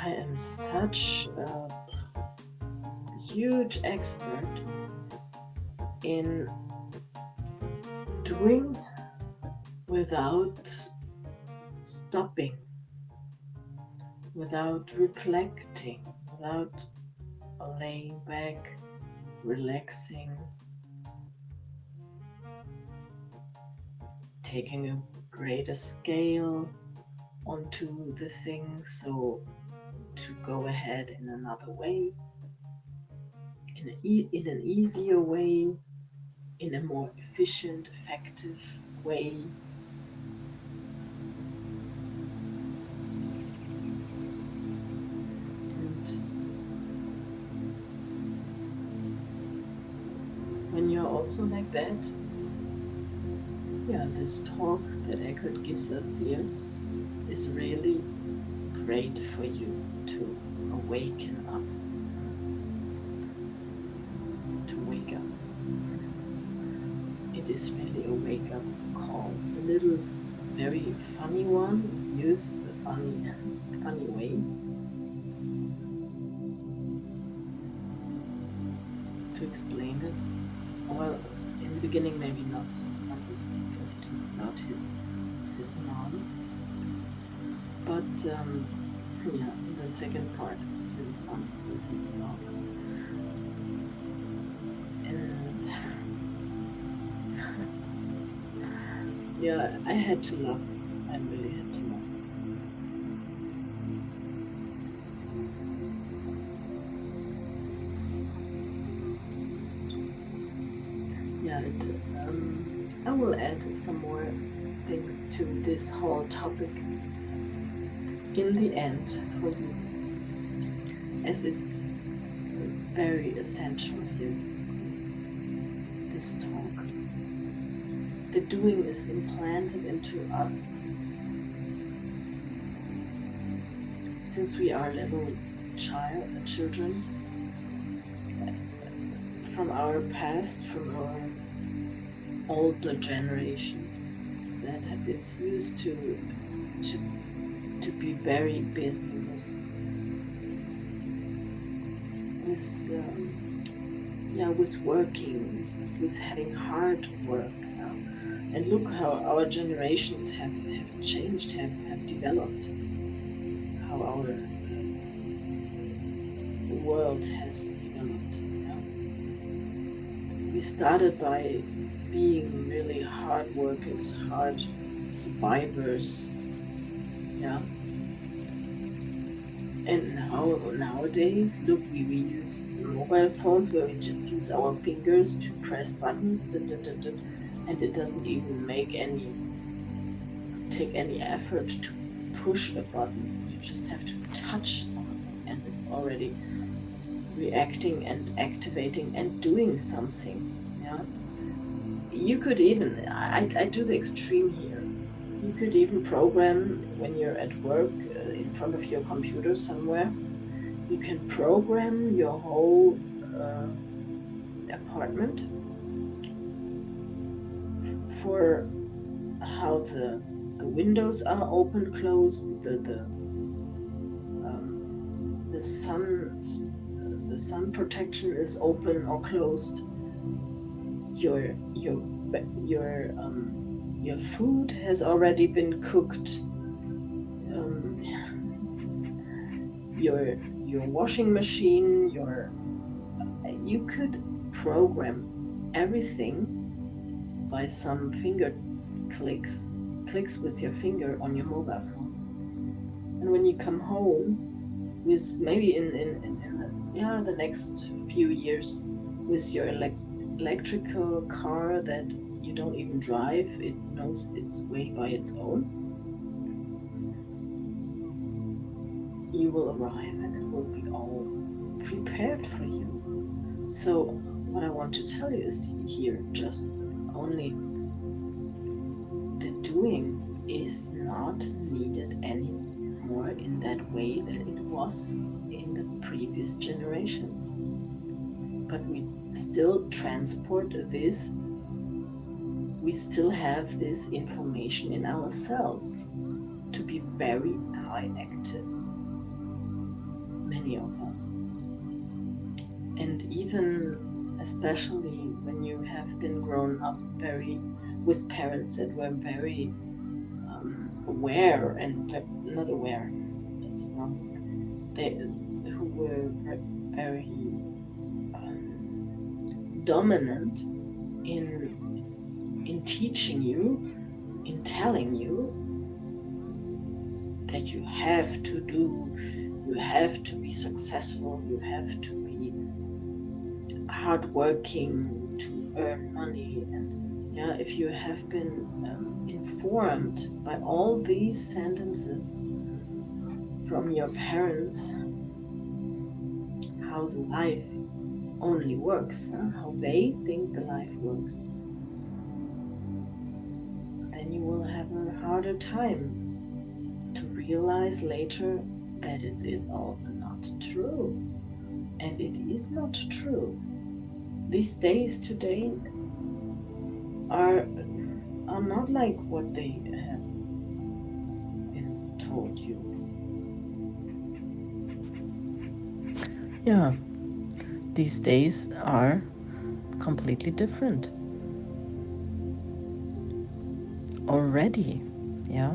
I am such a huge expert in doing without stopping, without reflecting, without laying back, relaxing, taking a greater scale onto the thing, so to go ahead in another way, in an easier way, in a more efficient, effective way. And when you're also like that, yeah, this talk that Eckhart gives us here is really great for you to awaken up, to wake up. It is really a wake up call. A little very funny one, uses a funny way to explain it. Well, in the beginning maybe not so funny because he talks about his mom. But yeah, in the second part it's really fun. This is and yeah, I had to laugh. I really had to laugh. Yeah, I will add some more things to this whole topic in the end for you, as it's very essential here, this talk. The doing is implanted into us since we are little children, from our past, from our older generation that is used to be very busy with working, with having hard work. And look how our generations have changed, have developed, how our world has developed. We started by being really hard workers, hard survivors, and nowadays, look, we use mobile phones where we just use our fingers to press buttons, and it doesn't even take any effort to push a button. You just have to touch something and it's already reacting and activating and doing something. You could even, I do the extreme here, you could even program when you're at work in front of your computer somewhere, you can program your whole apartment for how the windows are open, closed, the sun protection is open or closed. Your food has already been cooked. Your washing machine. You could program everything by some finger clicks with your finger on your mobile phone. And when you come home, with maybe in the next few years, with your electrical car that you don't even drive, it knows its way by its own, you will arrive and it will be all prepared for you. So what I want to tell you is here just only the doing is not needed anymore in that way that it was in the previous generations. But we still transport this, we still have this information in ourselves to be very high active. many of us. And even especially when you have been grown up with parents that were very aware and not aware, that's wrong. Who were very dominant in teaching you, in telling you that you have to be successful, you have to be hardworking to earn money. And yeah, if you have been informed by all these sentences from your parents how the life only works, how they think the life works, then you will have a harder time to realize later that it is all not true. And it is not true. These days today are not like what they have been told you. Yeah, these days are completely different. Already, yeah.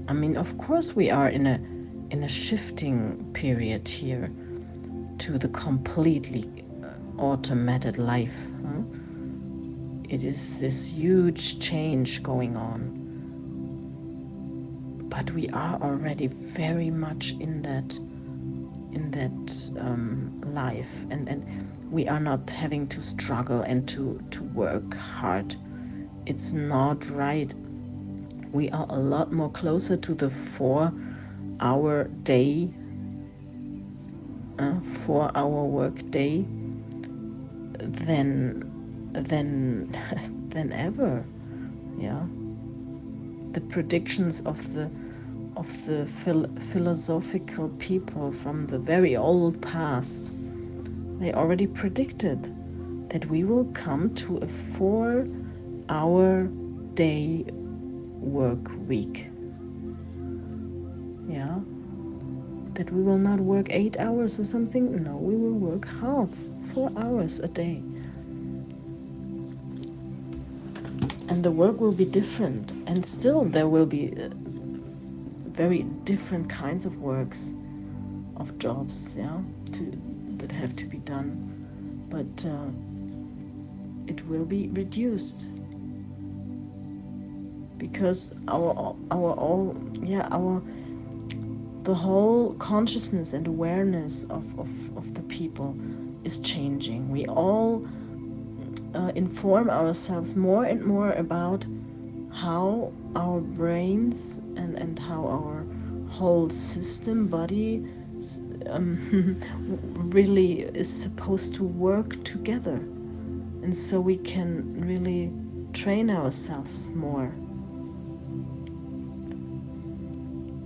I mean, of course we are in a shifting period here to the completely automated life. Huh? It is this huge change going on. But we are already very much in that life, and we are not having to struggle and to work hard. It's not right. We are a lot more closer to the 4-hour day, 4-hour work day than than than ever. Yeah, the predictions of the philosophical people from the very old past, they already predicted that we will come to a 4-hour day work week. Yeah, that we will not work 8 hours or something. No, we will work half, 4 hours a day. And the work will be different, and still there will be very different kinds of works, of jobs, yeah, that have to be done, but it will be reduced because our the whole consciousness and awareness of the people is changing. We all inform ourselves more and more about how our brains and how our whole system, body, really is supposed to work together. And so we can really train ourselves more.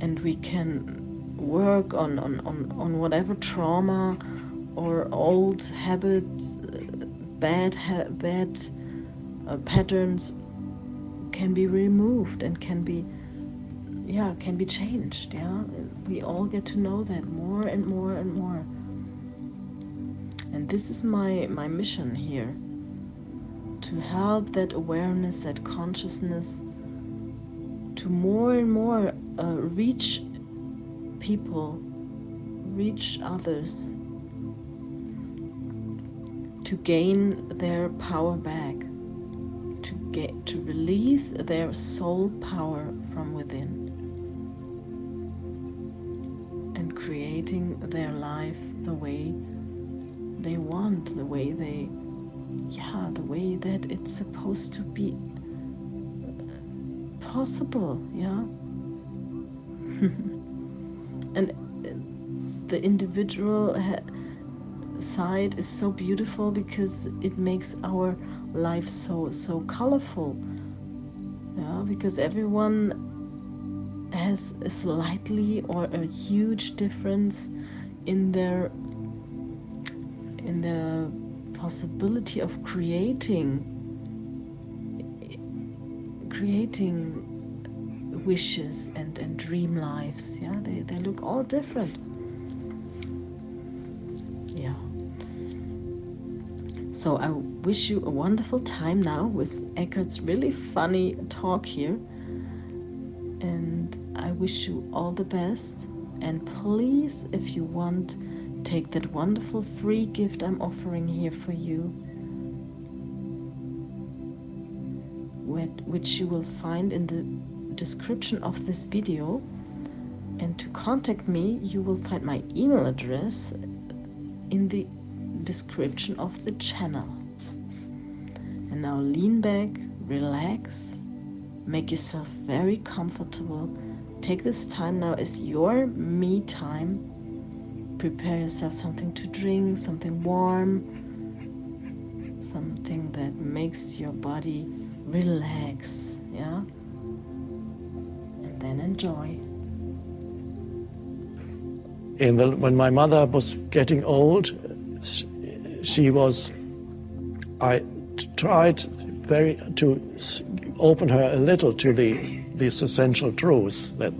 And we can work on whatever trauma or old habits, bad patterns can be removed and can be changed. Yeah, we all get to know that more and more and more. And this is my mission here, to help that awareness, that consciousness, to more and more reach people, reach others, to gain their power back, to release their soul power from within, and creating their life the way they want, the way that it's supposed to be possible. Yeah. And the individual side is so beautiful because it makes our life so colorful. Yeah, because everyone has a slightly or a huge difference in the possibility of creating wishes and dream lives. Yeah, they look all different. So I wish you a wonderful time now with Eckhart's really funny talk here. And I wish you all the best. And please, if you want, take that wonderful free gift I'm offering here for you, which you will find in the description of this video. And to contact me, you will find my email address in the description of the channel. And now lean back, relax, make yourself very comfortable. Take this time now as your me time. Prepare yourself something to drink, something warm, something that makes your body relax, yeah? And then enjoy. When my mother was getting old, I tried to open her a little to these essential truths that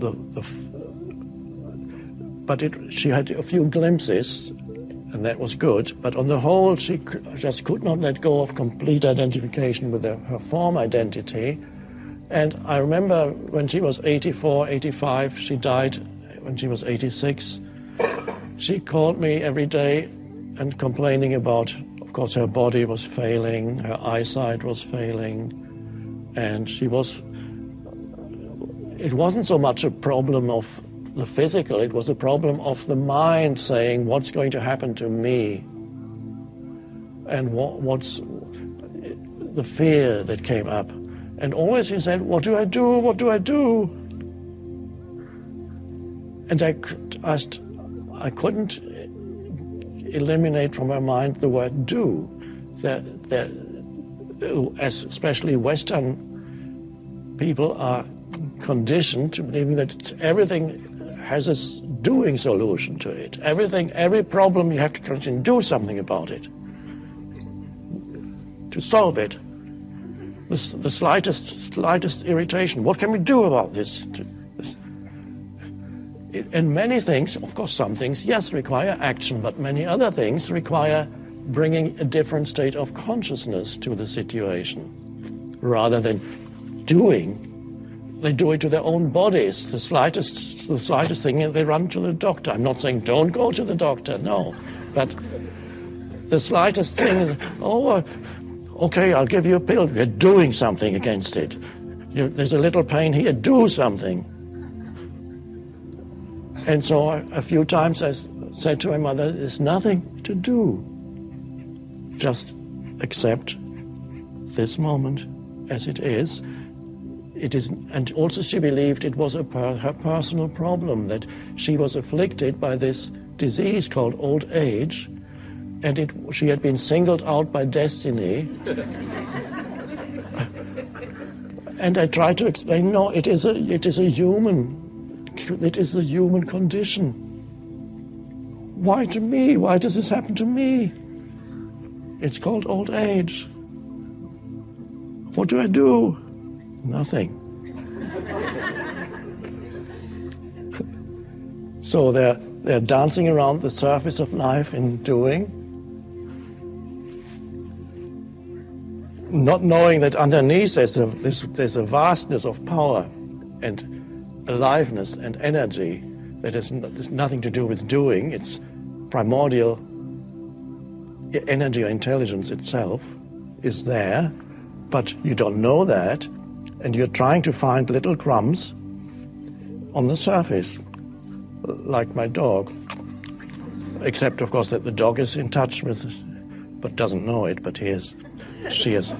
she had a few glimpses, and that was good. But on the whole, she just could not let go of complete identification with her form identity. And I remember when she was 84, 85, she died when she was 86. She called me every day and complaining about, of course, her body was failing, her eyesight was failing, and it wasn't so much a problem of the physical, it was a problem of the mind saying, what's going to happen to me? And what's the fear that came up? And always she said, what do I do? What do I do? And I couldn't eliminate from her mind the word do. Especially Western people are conditioned to believing that everything has a doing solution to it. Every problem you have to do something about it, to solve it. The slightest irritation, what can we do about this? And many things, of course some things, yes, require action, but many other things require bringing a different state of consciousness to the situation. Rather than doing, they do it to their own bodies. The slightest thing, they run to the doctor. I'm not saying don't go to the doctor, no. But the slightest thing is, okay, I'll give you a pill. You're doing something against it. There's a little pain here, do something. And so a few times I said to my mother, there's nothing to do. Just accept this moment as it is. It is, and also she believed it was her personal problem, that she was afflicted by this disease called old age, and she had been singled out by destiny. And I tried to explain, no, it is a human condition. Why to me? Why does this happen to me? It's called old age. What do I do? Nothing. So they're dancing around the surface of life in doing, not knowing that underneath there's a vastness of power and aliveness and energy that has nothing to do with doing. It's primordial energy or intelligence itself is there, but you don't know that, and you're trying to find little crumbs on the surface, like my dog. Except, of course, that the dog is in touch with, but doesn't know it, but she is.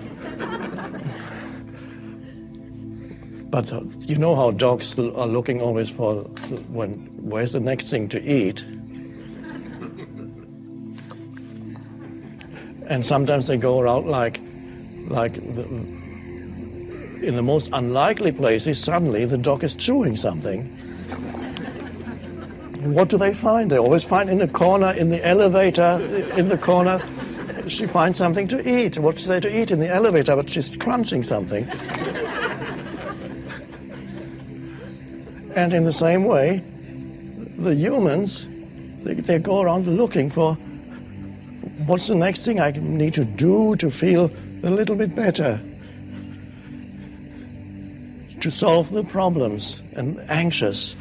But you know how dogs are looking always for where's the next thing to eat? And sometimes they go around like in the most unlikely places, suddenly the dog is chewing something. What do they find? They always find in the corner, in the elevator, in the corner, she finds something to eat. What's there to eat in the elevator? But she's crunching something. And in the same way, the humans, they go around looking for what's the next thing I need to do to feel a little bit better? To solve the problems and anxious.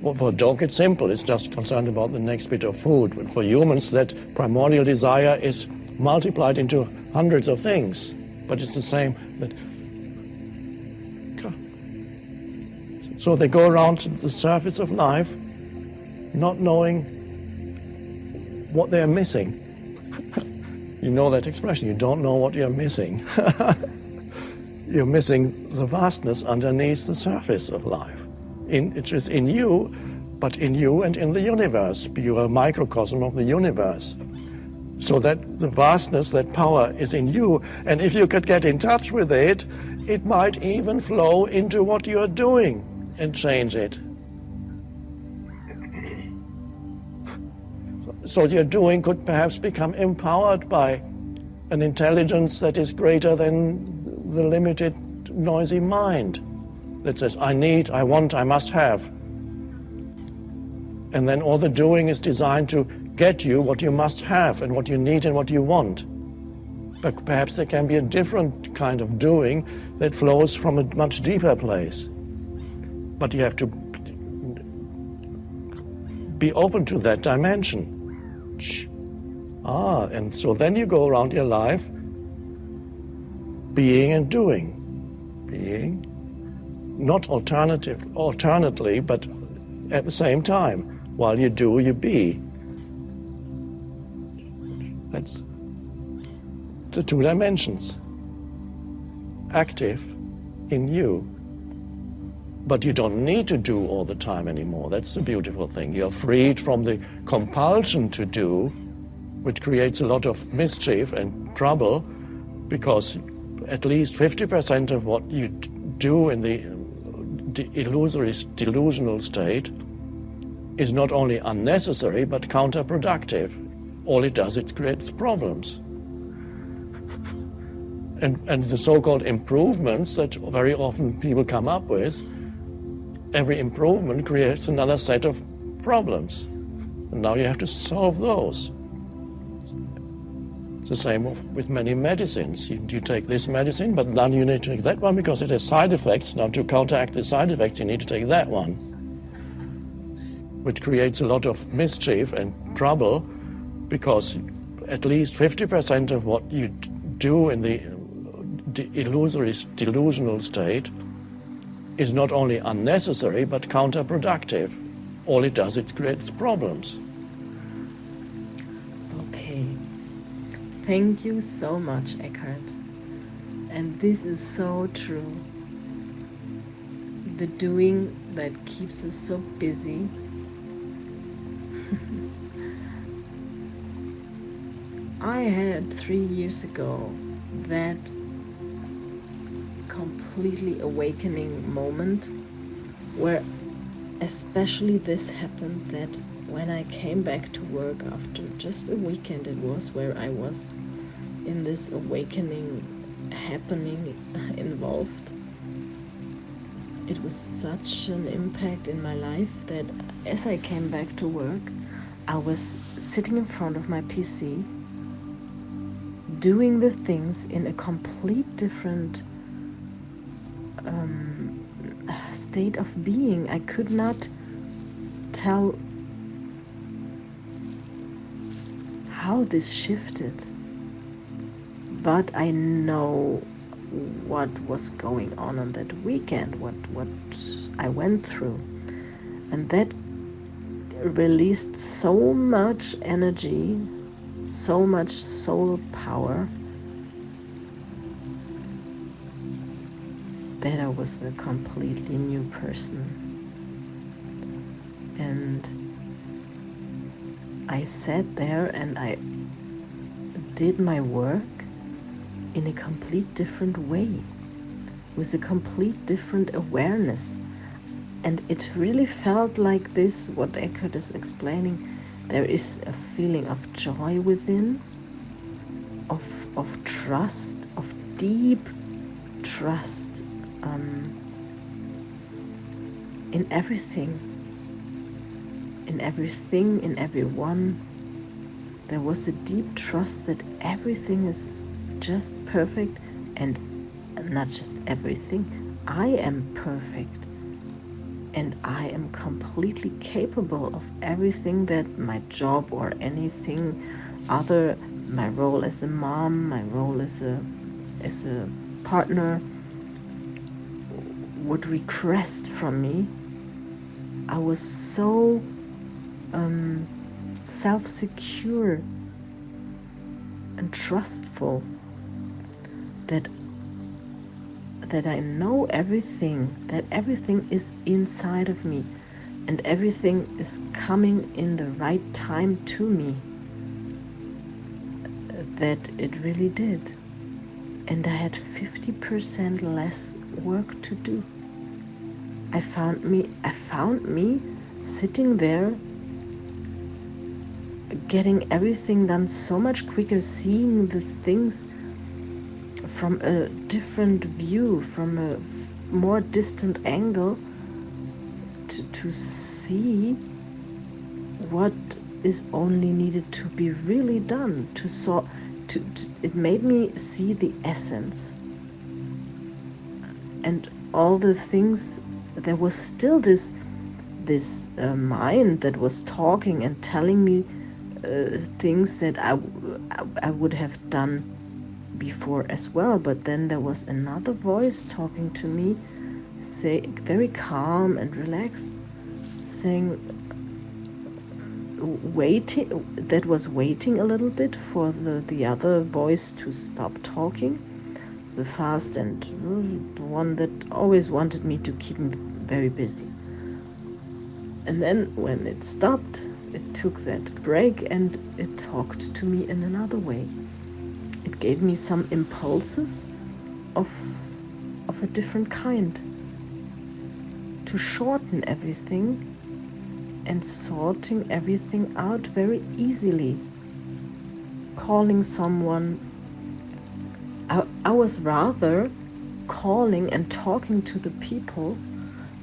For a dog, it's simple. It's just concerned about the next bit of food. But for humans, that primordial desire is multiplied into hundreds of things. But it's the same. So they go around the surface of life, not knowing what they're missing. You know that expression, you don't know what you're missing. You're missing the vastness underneath the surface of life. It is in you, but in you and in the universe. You are a microcosm of the universe. So that the vastness, that power is in you. And if you could get in touch with it, it might even flow into what you're doing and change it. So your doing could perhaps become empowered by an intelligence that is greater than the limited, noisy mind that says, I need, I want, I must have. And then all the doing is designed to get you what you must have and what you need and what you want. But perhaps there can be a different kind of doing that flows from a much deeper place. But you have to be open to that dimension. And so then you go around your life being and doing. Being, not alternately, but at the same time. While you do, you be. That's the two dimensions. Active in you. But you don't need to do all the time anymore. That's the beautiful thing. You're freed from the compulsion to do, which creates a lot of mischief and trouble, because at least 50% of what you do in the illusory, delusional state is not only unnecessary, but counterproductive. All it does, it creates problems. And the so-called improvements that very often people come up with, every improvement creates another set of problems. And now you have to solve those. It's the same with many medicines. You take this medicine, but then you need to take that one because it has side effects. Now to counteract the side effects, you need to take that one, which creates a lot of mischief and trouble, because at least 50% of what you do in the illusory, delusional state is not only unnecessary, but counterproductive. All it does, it creates problems. Okay. Thank you so much, Eckhart. And this is so true. The doing that keeps us so busy. I had 3 years ago that completely awakening moment where especially this happened, that when I came back to work after just a weekend, it was where I was in this awakening happening involved. It was such an impact in my life that as I came back to work, I was sitting in front of my PC doing the things in a complete different state of being. I could not tell how this shifted, but I know what was going on that weekend, what I went through, and that released so much energy, so much soul power, that I was a completely new person. And I sat there and I did my work in a complete different way, with a complete different awareness. And it really felt like this, what Eckhart is explaining. There is a feeling of joy within, of trust, of deep trust in everything, in everyone, there was a deep trust that everything is just perfect, and not just everything, I am perfect, and I am completely capable of everything that my job or anything other, my role as a mom, my role as a partner would request from me. I was so self-secure and trustful that I know everything, that everything is inside of me, and everything is coming in the right time to me, that it really did. And I had 50% less work to do. I found me sitting there getting everything done so much quicker, seeing the things from a different view, from a more distant angle, to see what is only needed to be really done, it made me see the essence. And all the things, there was still this mind that was talking and telling me things that I would have done before as well, but then there was another voice talking to me, very calm and relaxed, saying, waiting a little bit for the other voice to stop talking, the fast and the one that always wanted me to keep me very busy. And then when it stopped, it took that break and it talked to me in another way. It gave me some impulses of a different kind, to shorten everything and sorting everything out very easily. Calling someone, I was rather calling and talking to the people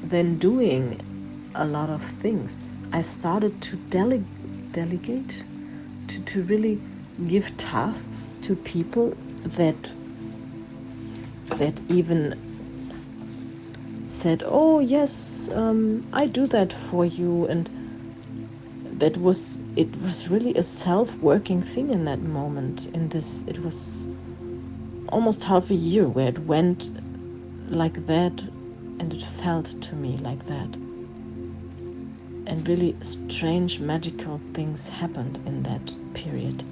than doing a lot of things. I started to delegate, to really give tasks to people that even said, oh yes, I do that for you, and it was really a self-working thing in that moment. It was almost half a year where it went like that, and it felt to me like that. And really strange, magical things happened in that period.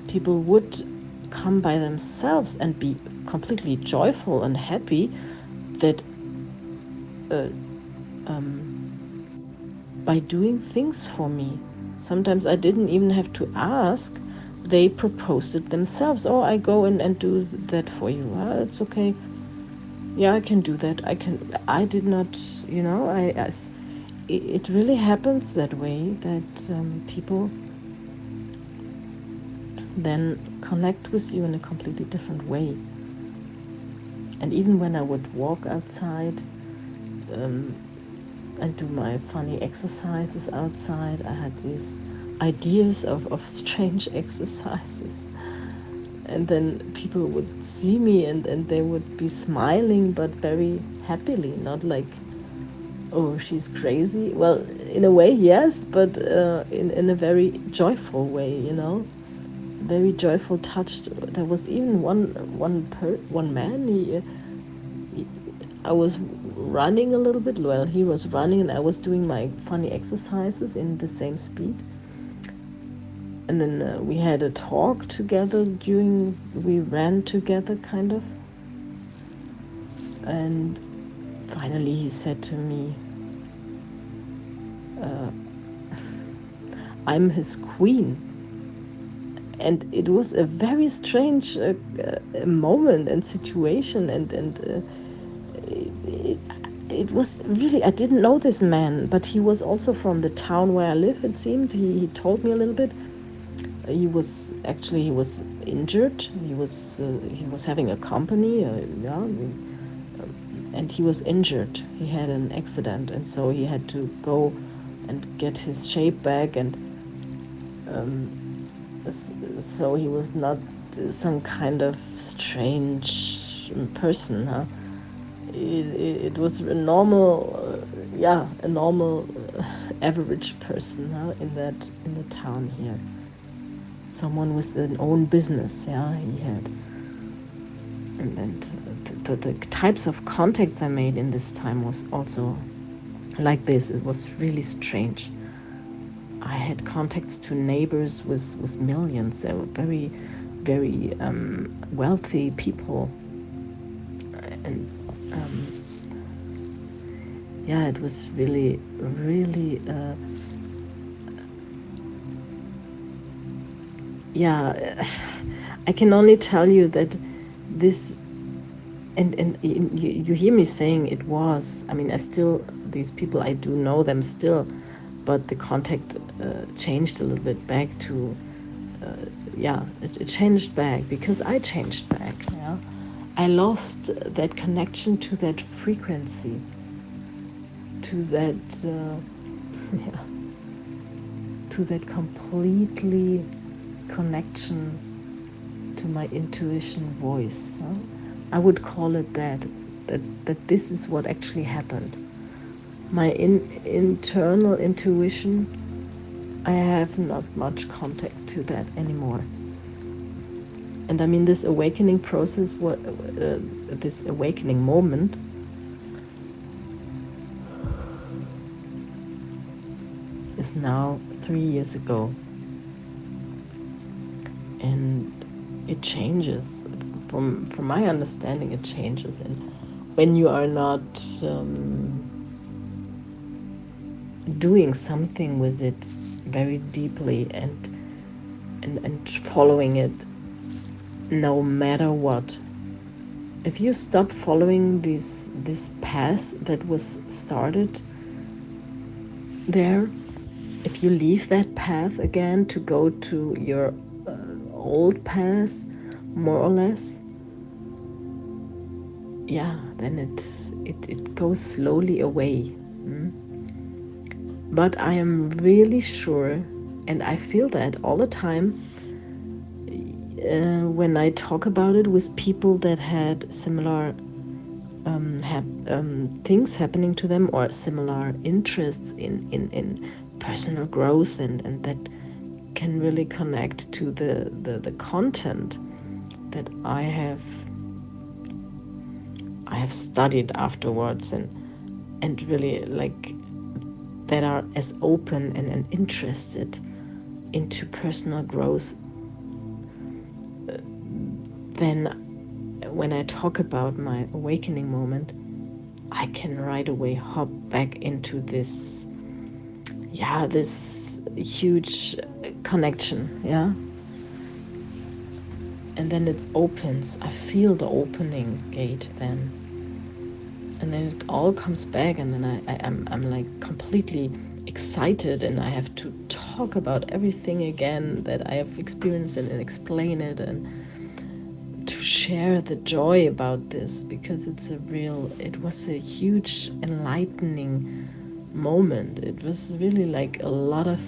People would come by themselves and be completely joyful and happy that by doing things for me. Sometimes I didn't even have to ask. They proposed it themselves. Oh, I go and do that for you. It's okay. Yeah, I can do that. I did not, it really happens that way, that people then connect with you in a completely different way. And even when I would walk outside and do my funny exercises outside, I had these ideas of strange exercises. And then people would see me and they would be smiling, but very happily, not like, oh, she's crazy. Well, in a way, yes, but in a very joyful way, very joyful, touched. There was even one man. I was running a little bit. Well, he was running and I was doing my funny exercises in the same speed. And then we had a talk together we ran together, kind of. And finally he said to me, I'm his queen. And it was a very strange moment and situation, and it was really, I didn't know this man, but he was also from the town where I live, it seemed. He told me a little bit. He was injured. He was having a company, and he was injured. He had an accident, and so he had to go and get his shape back, and so he was not some kind of strange person, huh? It was a normal, a normal, average person, huh? In the town here. Someone with an own business, yeah, he had. And the types of contacts I made in this time was also like this. It was really strange. I had contacts to neighbors with millions. They were very, very wealthy people. And it was really, really, I can only tell you that this, and you hear me saying it was, I mean, these people, I do know them still, but the contact changed a little bit back to, it changed back because I changed back, yeah. I lost that connection to that frequency, to that, to that completely connection to my intuition voice. Huh? I would call it that this is what actually happened. My internal intuition, I have not much contact to that anymore. And I mean, this awakening process, this awakening moment, is now 3 years ago. And it changes. From my understanding, it changes. And when you are not doing something with it very deeply and following it no matter what, if you stop following this path that was started there, if you leave that path again to go to your old path, more or less, then it goes slowly away. But I am really sure, and I feel that all the time when I talk about it with people that had similar things happening to them, or similar interests in personal growth, and that can really connect to the content that I have studied afterwards, and really like that are as open and interested into personal growth, then when I talk about my awakening moment, I can right away hop back into this huge connection, and then it opens. I feel the opening gate then, and then it all comes back, and then I'm like completely excited, and I have to talk about everything again that I have experienced and explain it, and to share the joy about this, because it was a huge enlightening moment. It was really like a lot of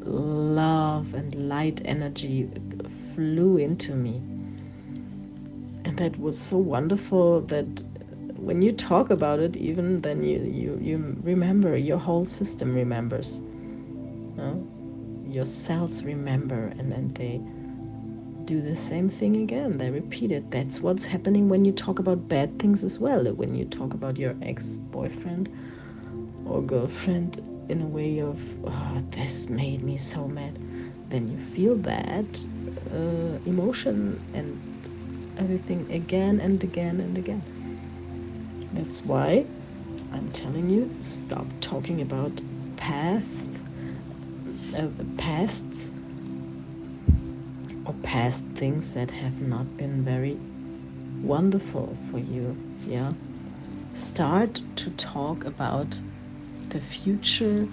love and light energy flew into me, and that was so wonderful that when you talk about it, even then you remember, your whole system remembers, your cells remember, and they do the same thing again. They repeat it. That's what's happening when you talk about bad things as well. When you talk about your ex-boyfriend or girlfriend in a way of, this made me so mad, then you feel that emotion and everything again and again and again. That's why I'm telling you, stop talking about pasts or past things that have not been very wonderful for you. Start to talk about the future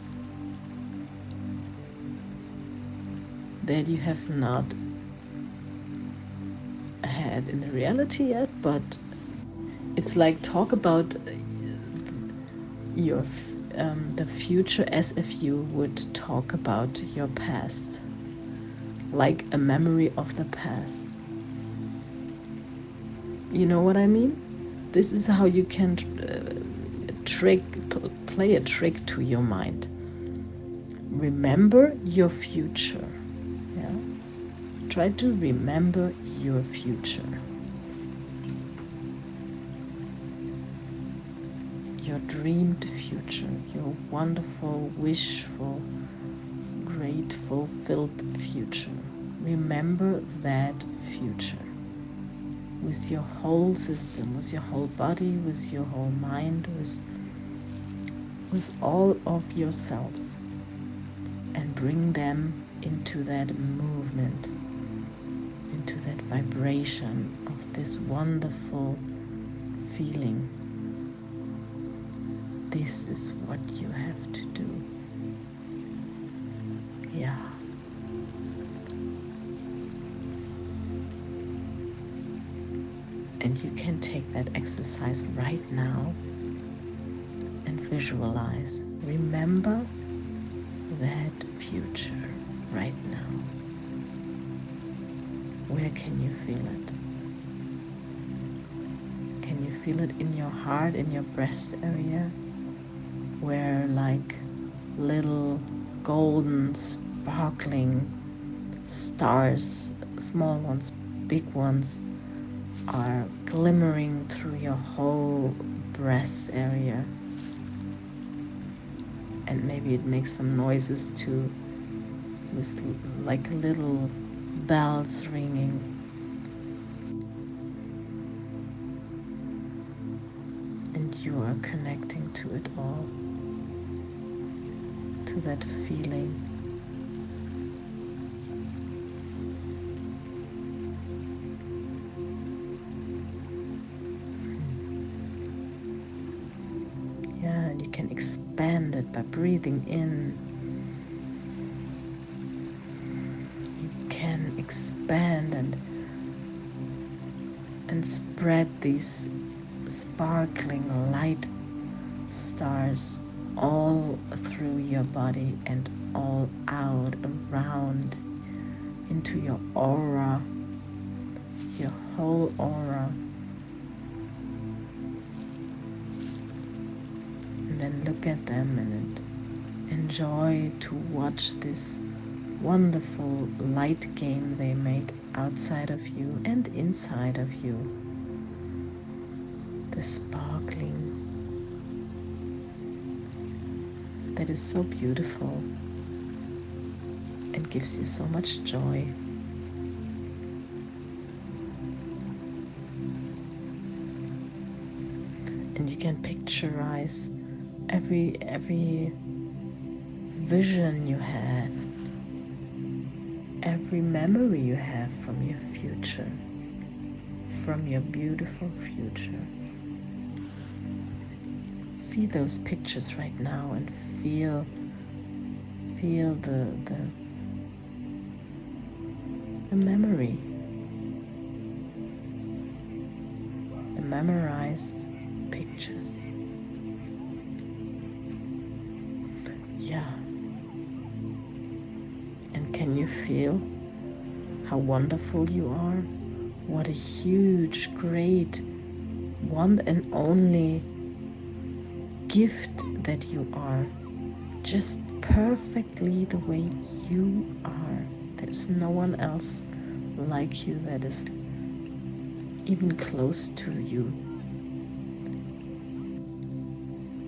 that you have not had in the reality yet, but it's like talk about your the future as if you would talk about your past. like a memory of the past. You know what I mean? This is how you can play a trick to your mind. Remember your future. Yeah? Try to remember your future. Your dreamed future, your wonderful, wishful, great, fulfilled future. Remember that future with your whole system, with your whole body, with your whole mind, with all of your cells, and bring them into that movement, into that vibration of this wonderful feeling. This is what you have to do. Yeah. And you can take that exercise right now and visualize. Remember that future right now. Where can you feel it? Can you feel it in your heart, in your breast area? Where like little golden sparkling stars, small ones, big ones, are glimmering through your whole breast area. And maybe it makes some noises too, with like little bells ringing. And you are connecting to it all, to that feeling. Yeah, and you can expand it by breathing in. You can expand and spread these sparkling light stars all through your body and all out around into your aura, your whole aura. And then look at them and enjoy to watch this wonderful light game they make outside of you and inside of you. The sparkling that is so beautiful and gives you so much joy. And you can picturize every vision you have, every memory you have from your future, from your beautiful future. See those pictures right now and feel the memory, the memorized pictures. Yeah. And can you feel how wonderful you are? What a huge, great, one and only gift that you are, just perfectly the way you are. There's no one else like you that is even close to you.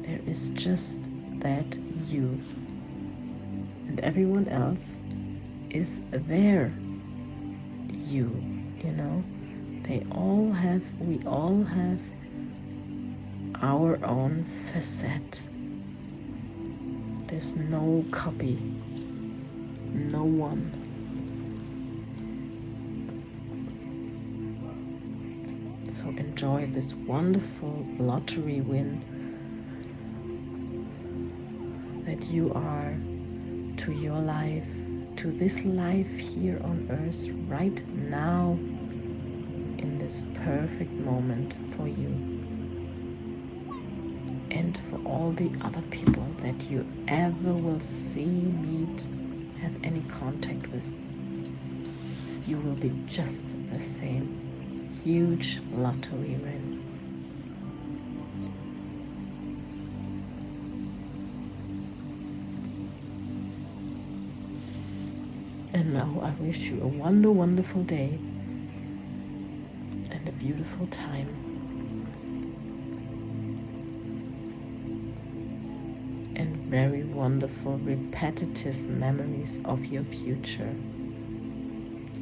There is just that you, and everyone else is their you, you know. We all have our own facet. There's no copy, no one. So enjoy this wonderful lottery win that you are to your life, to this life here on earth right now, in this perfect moment for you and for all the other people that you ever will see, meet, have any contact with. you will be just the same. Huge lottery win. And now I wish you a wonderful day and a beautiful time. And very wonderful repetitive memories of your future,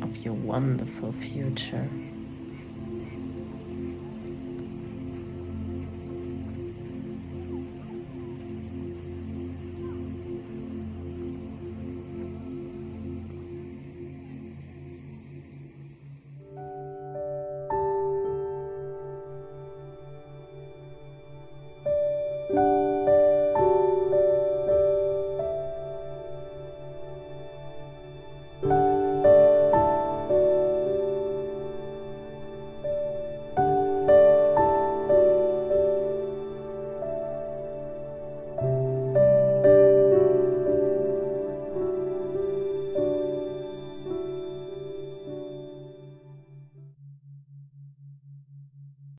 of your wonderful future.